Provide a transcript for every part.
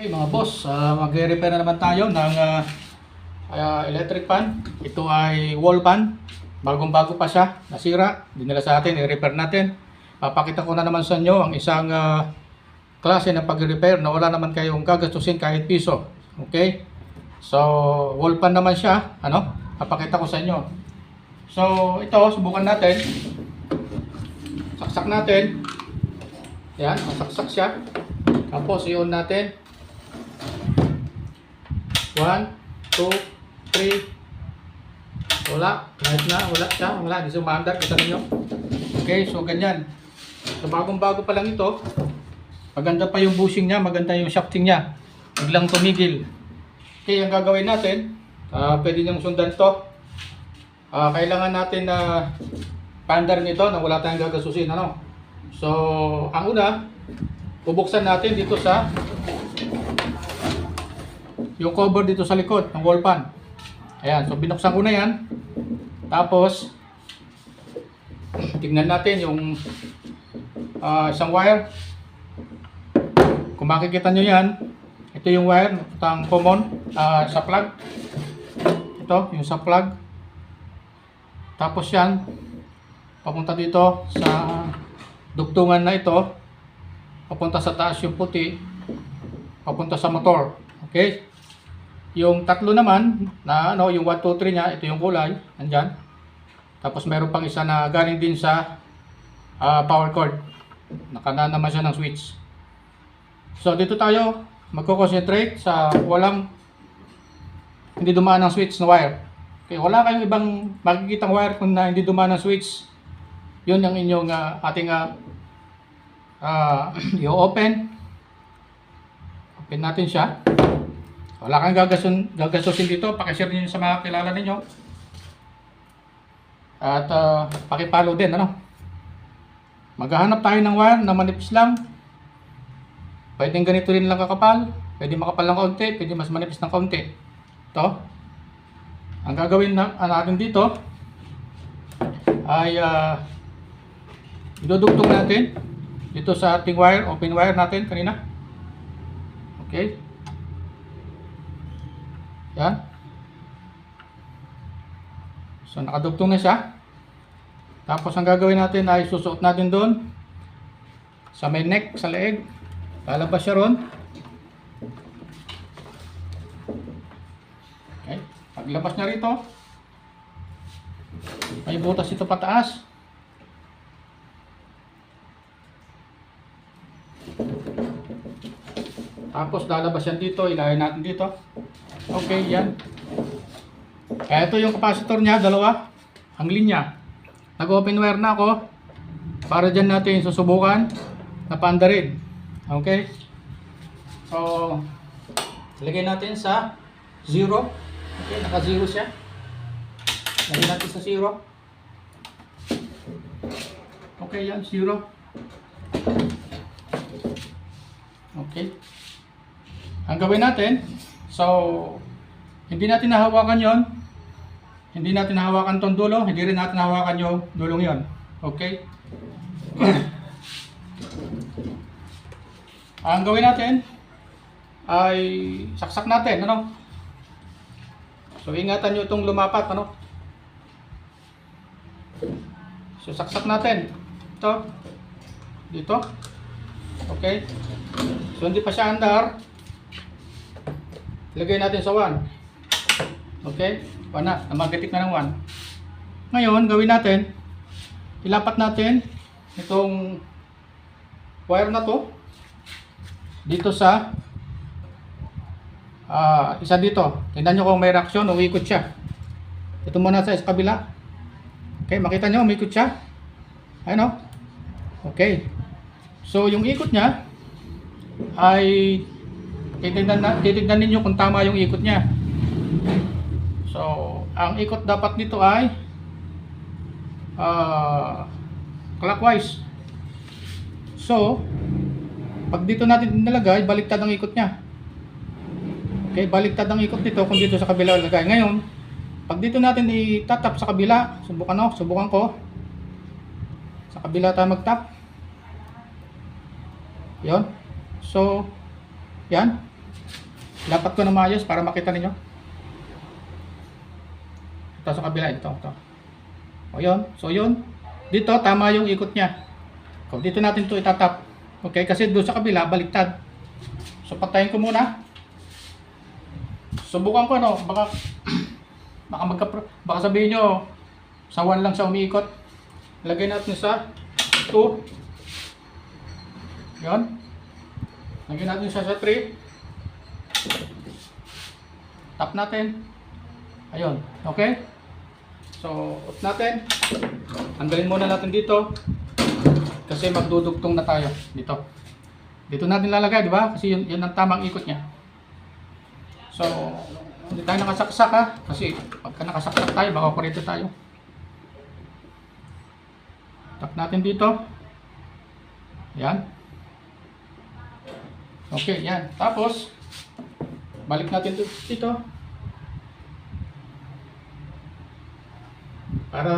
Okay mga boss, magre-repair na naman tayo ng electric fan. Ito ay wall fan. Bagong-bago pa siya, nasira. Dinala sa atin, i-repair natin. Papakita ko na naman sa inyo ang isang klase ng pag-repair na wala naman kayong gagastusin kahit piso. Okay? So, wall fan naman siya. Papakita ko sa inyo. So, ito, subukan natin. Saksak natin. Yan, masaksak siya. Tapos, i-on natin. 1, 2, 3. Wala. Kahit na. Wala siya. Wala. Hindi sumandar. Kita ninyo. Okay. So, ganyan. So, bagong-bago pa lang ito. Maganda pa yung bushing niya. Maganda yung shafting niya. Biglang tumigil. Okay. Ang gagawin natin. Pwede niyong sundan to. Kailangan natin na paandar nito na wala tayong gagasusin. So, ang una, bubuksan natin dito sa yung cover dito sa likod ng wall fan. Ayan, so binuksan ko na yan. Tapos tignan natin yung isang wire. Kung makikita nyo yan, ito yung wire, itang common sa plug. Ito, yung sa plug. Tapos yan, papunta dito sa dugtungan na ito. Papunta sa taas yung puti. Papunta sa motor. Okay? Yung tatlo naman, na yung 1, 2, 3 niya, ito yung kulay, andyan. Tapos meron pang isa na galing din sa power cord. Nakana naman siya ng switch. So dito tayo magko-concentrate sa walang hindi dumaan ng switch na wire. Okay, wala kayong ibang makikitang wire kung na hindi dumaan ng switch. Yun ang inyong ating i-open. Open natin siya. Wala kang gagastusin dito. Pakishare niyo sa mga kilala ninyo. At pakipalo din. Maghahanap tayo ng wire na manipis lang. Pwedeng ganito rin lang kakapal. Pwede makapal ng kaunti. Pwede mas manipis ng kaunti. Ito. Ang gagawin natin dito ay idudugtong natin dito sa ating wire. Open wire natin kanina. Okay. Yan. So nakadugtong na siya. Tapos ang gagawin natin ay susuot natin doon sa may neck, sa leeg. Lalabas siya ron. Okay. Paglabas niya rito, may butas ito pataas. Tapos lalabas yan dito, ilahin natin dito. Okay, yan. Ito yung capacitor niya, dalawa. Ang linya. Nag-open wire na ako. Para dyan natin susubukan na paandarin. Okay. So, lagay natin sa 0. Okay, naka-0 siya. Lagay natin sa 0. Okay, yan, 0. Okay. Ang gawin natin, so, hindi natin nahawakan yon, hindi natin nahawakan tong dulo, hindi rin natin nahawakan yung dulong yon. Okay? Ang gawin natin ay saksak natin, So, ingatan nyo itong lumapat, So, saksak natin. Ito. Dito. Okay? So, hindi pa siya andar. Lagay natin sa 1. Okay? 1 na. Namagatik na ng 1. Ngayon, gawin natin. Ilapat natin itong wire na to dito sa isa dito. Tingnan nyo kung may reaksyon, umiikot siya. Ito muna sa kabila. Okay, makita nyo, umiikot siya. Ayun, Okay. So, yung ikot niya ay titignan ninyo kung tama yung ikot niya. So, ang ikot dapat nito ay clockwise. So, pag dito natin nilagay, baliktad ang ikot niya. Okay, baliktad ang ikot nito kung dito sa kabila ilagay. Ngayon, pag dito natin itatap sa kabila, subukan ko. Sa kabila tayo mag-tap. Yon. So, yan. Lapat ko na maayos para makita ninyo. Ito sa kabila, ito. O yun, so yun. Dito, tama yung ikot niya. So, dito natin to itatap. Okay, kasi doon sa kabila, baliktad. So, patayin ko muna. Subukan ko, no? Baka sabihin nyo, sa 1 lang siya umiikot. Lagay natin sa 2. Yun. Lagyan natin siya sa 3. Tap natin. Ayun. Okay? So, off natin. Tanggalin muna natin dito. Kasi magdudugtong na tayo. Dito. Dito natin lalagay, di ba? Kasi yun ang tamang ikot niya. So, hindi tayo nakasaksak ha. Kasi pagka nakasaksak tayo, baka kurito tayo. Tap natin dito. Yan. Okay, yan. Tapos, balik natin dito. Para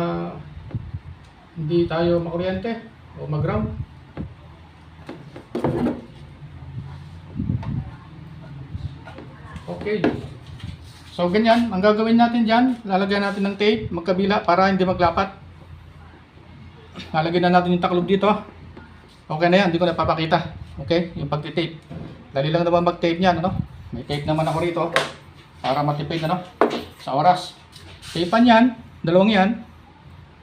hindi tayo makuryente o mag-ground. Okay. So, ganyan. Ang gagawin natin dyan, lalagyan natin ng tape magkabila para hindi maglapat. Lalagyan na natin yung taklob dito. Okay na yan, hindi ko na papakita. Okay, yung pagtitape. Dali lang naman mag-tape niyan, ano? May tape naman ako rito para matipid, ano? Sa oras. Tapean yan, dalawang yan.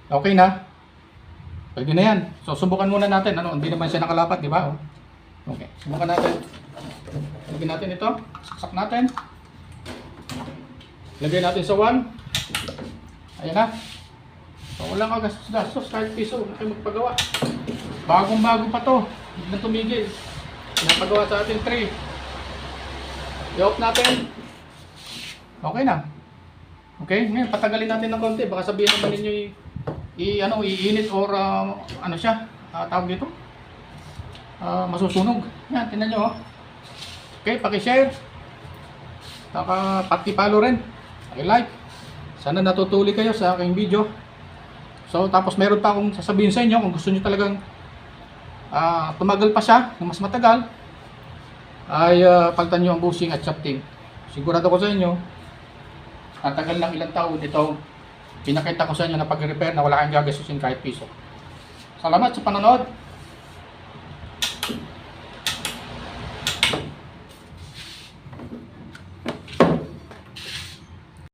Okay na. Pwede na yan. So, subukan muna natin, ano? Hindi naman siya nakalapat, di ba? Okay, subukan natin. Lagyan natin ito. Saksak natin. Lagyan natin sa 1. Ayan na. So, wala ka gastos kahit piso. Huwag kayo magpagawa. Bagong-bago pa to. Hindi na tumigil. Pinapagawa sa atin 3. I-off natin. Okay na. Okay, ngayon patagalin natin ng konti. Baka sabihin naman ninyo i-init or ano siya, tawag dito. Masusunog. Yan, tingnan nyo. Okay, paki-share. Saka paki-follow rin. Paki-like. Sana natutuli kayo sa aking video. So, tapos meron pa akong sasabihin sa inyo kung gusto niyo talagang tumagal pa siya, ng mas matagal, ay palitan nyo ang bushing at shafting. Sigurado ko sa inyo, tatagal ng ilang taon ito. Pinakita ko sa inyo na pag-repair na wala kayong gagastusin kahit piso. Salamat sa panonood.